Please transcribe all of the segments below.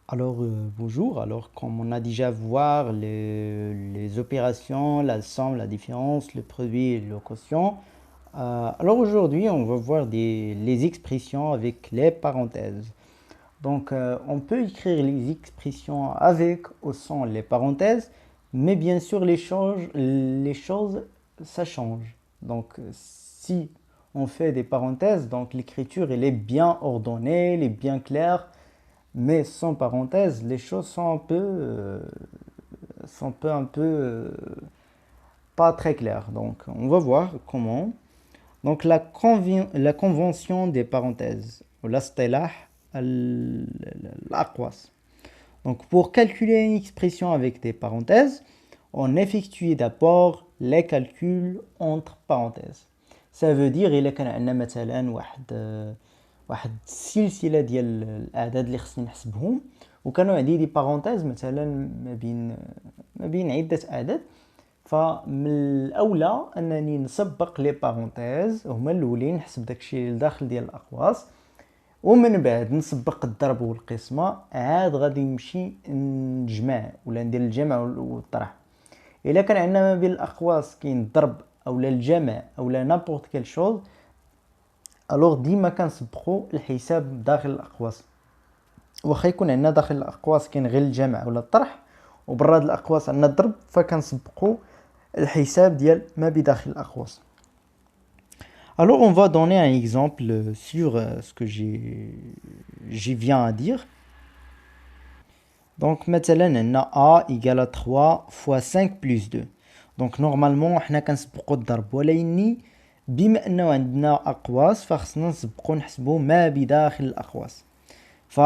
Alors, bonjour. Alors, comme on a déjà voir les opérations, la somme, la différence, le produit et le quotient, alors aujourd'hui, on va voir les expressions avec les parenthèses. Donc, on peut écrire les expressions avec ou sans les parenthèses, mais bien sûr, les choses, ça change. Donc, si on fait des parenthèses, donc l'écriture, elle est bien ordonnée, elle est bien claire. Mais sans parenthèse, les choses sont un peu pas très claires. Donc, on va voir comment. Donc, la convention des parenthèses, ou l'astilah al-aqwas. Donc, pour calculer une expression avec des parenthèses, on effectue d'abord les calculs entre parenthèses. Ça veut dire إلا كان عندنا مثلا واحد السلسله ديال الاعداد اللي خصني نحسبهم، وكانوا عندي دي بارونتيز مثلا ما بين عده اعداد. فمن الاولى انني نسبق لي بارونتيز هما الاولين، نحسب داكشي الداخل ديال الاقواس، ومن بعد نسبق الضرب والقسمه، عاد غادي نمشي نجمع ولا ندير الجمع والطرح. الا كان عندنا ما بين الاقواس كاين الضرب اولا الجمع اولا نابورت كيل شوز، الوغ ديما كنسبقو الحساب داخل الاقواس. واخا يكون عندنا داخل الاقواس كاين غير الجمع ولا الطرح، وبرا هاد الاقواس عندنا الضرب، فكنسبقو الحساب ديال ما بداخل الاقواس. Alors on va donner un exemple sur ce que j'y viens à dire. Donc مثلا عندنا a égale à 3 fois 5 plus 2. Donc normalement حنا كنسبقو الضرب، ولكن بما انه عندنا اقواس فخصنا نسبقو نحسبو ما بداخل الاقواس. ف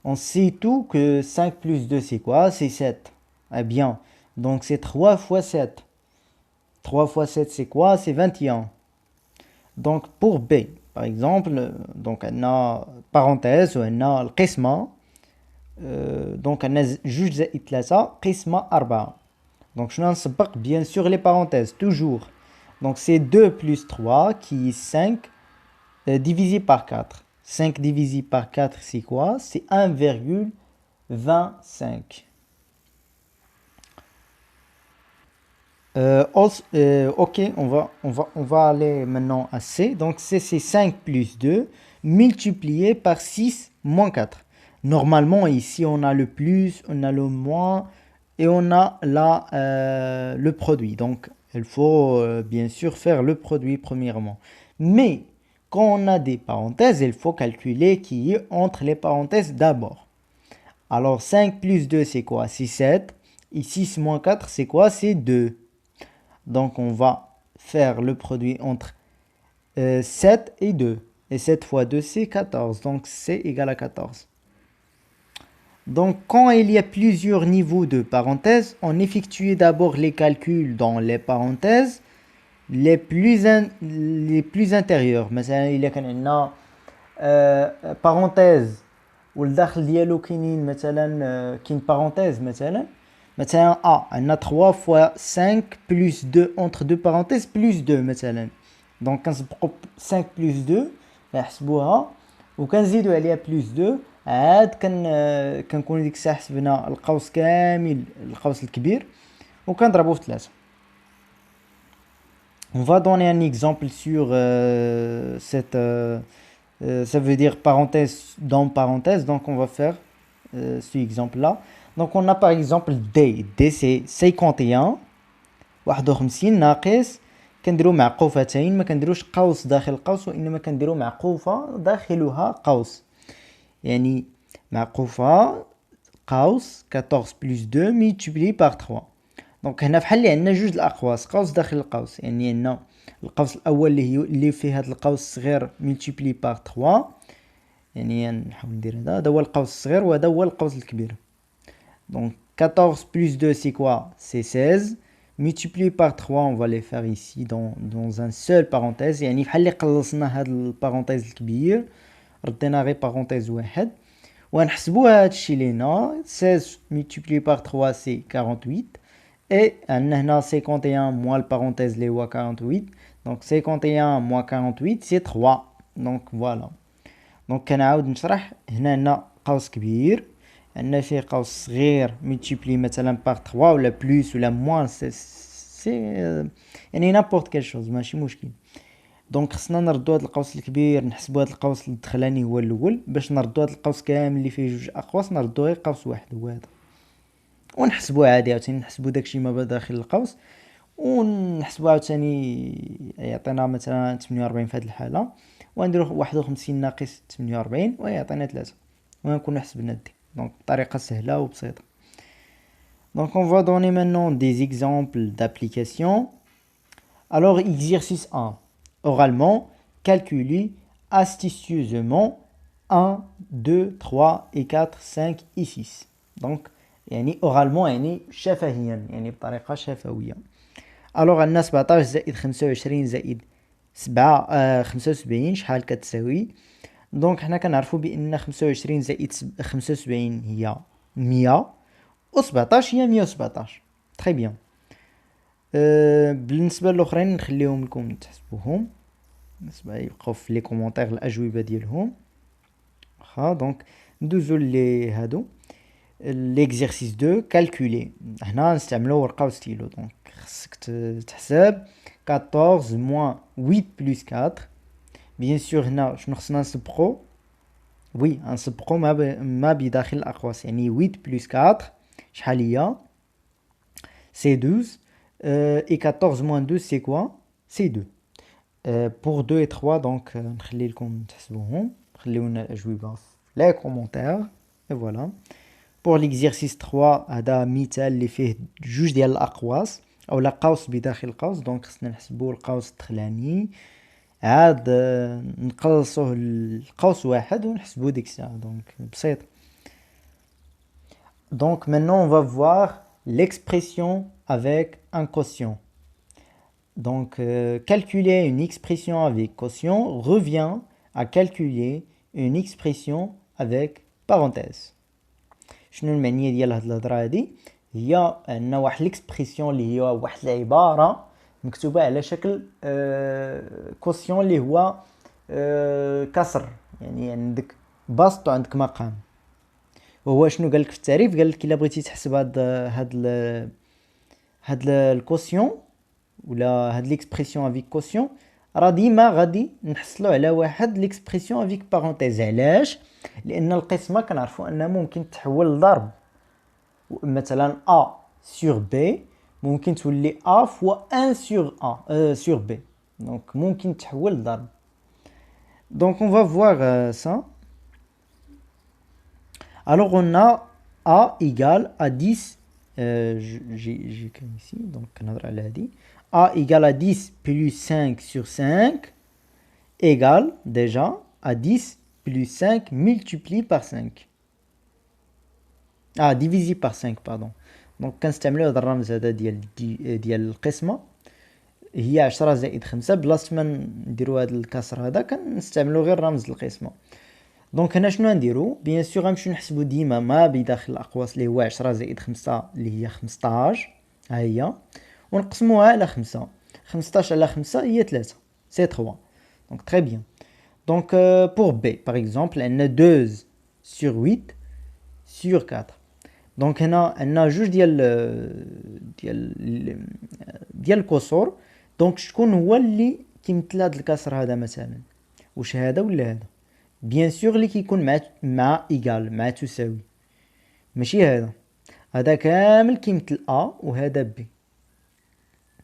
on sait tout que 5 plus 2 c'est quoi? C'est 7. Eh bien, donc c'est 3 fois 7. 3 fois 7 c'est quoi? C'est 21. Donc pour B, par exemple, donc on a parenthèse ou on a القسمة. Donc on a جوج زائد 3 قسمة 4. Donc je نسبق bien sûr les parenthèses toujours. Donc c'est 2 plus 3 qui est 5 divisé par 4. 5 divisé par 4 c'est quoi? C'est 1,25. Ok, on va aller maintenant à C. Donc C, c'est 5 plus 2 multiplié par 6 moins 4. Normalement, ici, on a le plus, on a le moins et on a le produit. Donc, il faut bien sûr faire le produit premièrement. Mais, quand on a des parenthèses, il faut calculer qui est entre les parenthèses d'abord. Alors, 5 plus 2, c'est quoi? C'est 7. Et 6 moins 4, c'est quoi? C'est 2. Donc, on va faire le produit entre 7 et 2. Et 7 fois 2, c'est 14. Donc, c'est égal à 14. Donc, quand il y a plusieurs niveaux de parenthèses, on effectue d'abord les calculs dans les parenthèses les plus intérieures. مثلا إلا كان عندنا parenthèse والداخل ديالو كاينين مثلا كاين parenthèse مثلا A عندنا 3 fois 5 plus 2 entre deux parenthèses plus 2 مثلا. Donc كنسبقوا 5 plus 2 كنحسبوها وكنزيدوا عليها plus 2، عاد كنكونوا ديك الساعه حسبنا القوس كامل، القوس الكبير، وكنضربوه في 3. On va donner un exemple sur ça veut dire parenthèse dans parenthèse. Donc on va faire ce exemple là. Donc on a par exemple D. D c'est 51 51 ناقص، كنديرو معقوفتين، ما كنديروش قوس داخل قوس، وانما كنديرو معقوفه داخلها قوس. يعني معقوفه قوس 14 plus 2 multiplié par 3. دونك هنا بحال اللي عندنا جوج الاقواس، قوس داخل القوس، يعني عندنا القوس الاول اللي فيه هذا القوس الصغير multiplié par 3. يعني نحاول ندير هذا هو القوس الصغير وهذا هو القوس الكبير. Donc 14 plus 2 c'est quoi? C'est 16. Multiplié par 3, on va les faire ici dans un seul parenthèse. يعني بحال اللي قلصنا هاد البارونتيز الكبير، ردينا غير بارونتيز واحد ونحسبوا هاد الشيء لينا. 16 multiplié par 3 c'est 48. Et عندنا هنا 51 moins le parenthèse اللي هو 48. Donc 51 moins 48 c'est 3. Donc voilà. Donc كنعاود نشرح، هنا عندنا قوس كبير، عندنا فيه قوس صغير multiplié مثلا par 3 ولا plus ولا moins سي يعني n'importe quelle chose ماشي مشكل. دونك خصنا نردو هاد القوس الكبير نحسبو هاد القوس الدخلاني هو الاول، باش نردو هاد القوس كامل اللي فيه جوج اقواس نردو غير قوس واحد هو هذا، ونحسبو عادي عاوتاني نحسبو داكشي ما بداخل القوس، ونحسبو عاوتاني يعطينا مثلا 48 في هاد الحالة، ونديرو 51 ناقص 48 ويعطينا 3 ونكونو حسبنا دي. دونك بطريقة سهلة وبسيطة. Donc on va donner maintenant des exemples d'applications. Alors exercice 1. Oralement, calculer astucieusement 1, 2, 3 et 4, 5 et 6. Donc يعني oralement يعني شفهيا يعني بطريقة شفوية. Alors عندنا 17 زائد 25 زائد 75 شحال كتساوي؟ دونك حنا كنعرفو بان 25 زائد 75 هي 100 و 17 هي 117. تري بيان. بالنسبه للاخرين نخليهم لكم تحسبوهم، بالنسبه يبقاو في لي كومونتير الاجوبه ديالهم. واخا دونك ندوزو لي هادو ليكزيرسيس 2 كالكولي. هنا نستعملو ورقه وستيلو. دونك خصك تحسب 14 moins 8 plus 4. بيان سور هنا شنو خصنا نسبقو؟ وي غنسبقو ما بداخل الاقواس، يعني 8 plus 4 شحال هي؟ سي 12. et 14 moins 2 c'est quoi? c'est 2. pour 2 et 3 donc نخلي لكم تحسبوهم، خليونا الاجوبه في لي كومونتير. et voilà. pour l'exercice 3 هذا مثال اللي فيه جوج ديال الاقواس او لا قوس بداخل قوس. دونك خصنا نحسبوا القوس الدخلاني عاد نقلصوه القوس واحد ونحسبوا ديك الساعه. دونك بسيط. Donc maintenant on va voir l'expression avec un quotient. Donc calculer une expression avec quotient revient à calculer une expression avec parenthèse. شنو المعنيه ديال هاد الهضره هادي؟ هي ان واحد ليكسبريسيون اللي هي واحد العباره مكتوبه على شكل كوسيون اللي هو كسر، يعني عندك بسط وعندك مقام. وهو شنو قالك في التعريف؟ قالك الا بغيتي تحسب هاد الكوسيون ولا هاد ليكسبريسيون افيك كوسيون، راه ديما غادي نحصلو على واحد ليكسبريسيون افيك بارونتيز. علاش؟ لان القسمه كنعرفوا انها ممكن تحول لضرب، مثلا a sur b ممكن تولي a fois 1 sur a sur b. donc ممكن تحول لضرب. donc on va voir ça. alors on a a égale à 10 j'ai écrit ici donc كنهضر على هذه a égale à 10 plus 5 sur 5 égale déjà à 10 plus 5 multiplié par 5. divisé par 5 pardon. دونك كنستعملوا هذا الرمز هذا ديال القسمه، هي 10 زائد 5. بلاصه ما نديروا هذا الكسر هذا كنستعملوا غير رمز القسمه. دونك هنا شنو نديروا؟ بيان سور غنمشيو نحسبوا ديما ما بداخل الاقواس اللي هو 10 زائد 5 اللي هي 15 ها هي، ونقسموها على 5. 15 على 5 هي 3 سي 3. دونك تري بيان. دونك pour b par exemple عندنا 2 sur 8 sur 4. دونك هنا عندنا جوج ديال الكسور. دونك شكون هو اللي كيمثل هذا الكسر هذا مثلا؟ واش هذا ولا هذا؟ بيان سور اللي كيكون مع ايغال مع تساوي، ماشي هذا كامل كيمثل ا وهذا بي.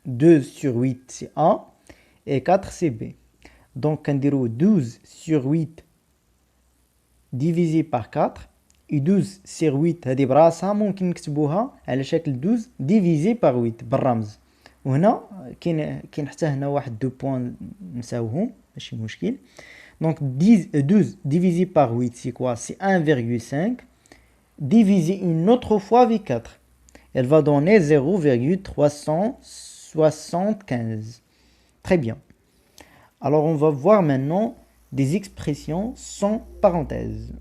2 sur 8 c'est a et 4 c'est b. donc كنديرو 12 sur 8 divisé par 4 et 12 sur 8 هذه براسها ممكن نكتبوها على شكل 12 divisé par 8 بالرمز. وهنا كاين حتى هنا واحد دو بوين نساوهم ماشي مشكل. donc 12 divisé par 8 c'est quoi? c'est 1,5 divisé une autre fois avec 4, elle va donner 0,375. très bien. alors on va voir maintenant des expressions sans parenthèses.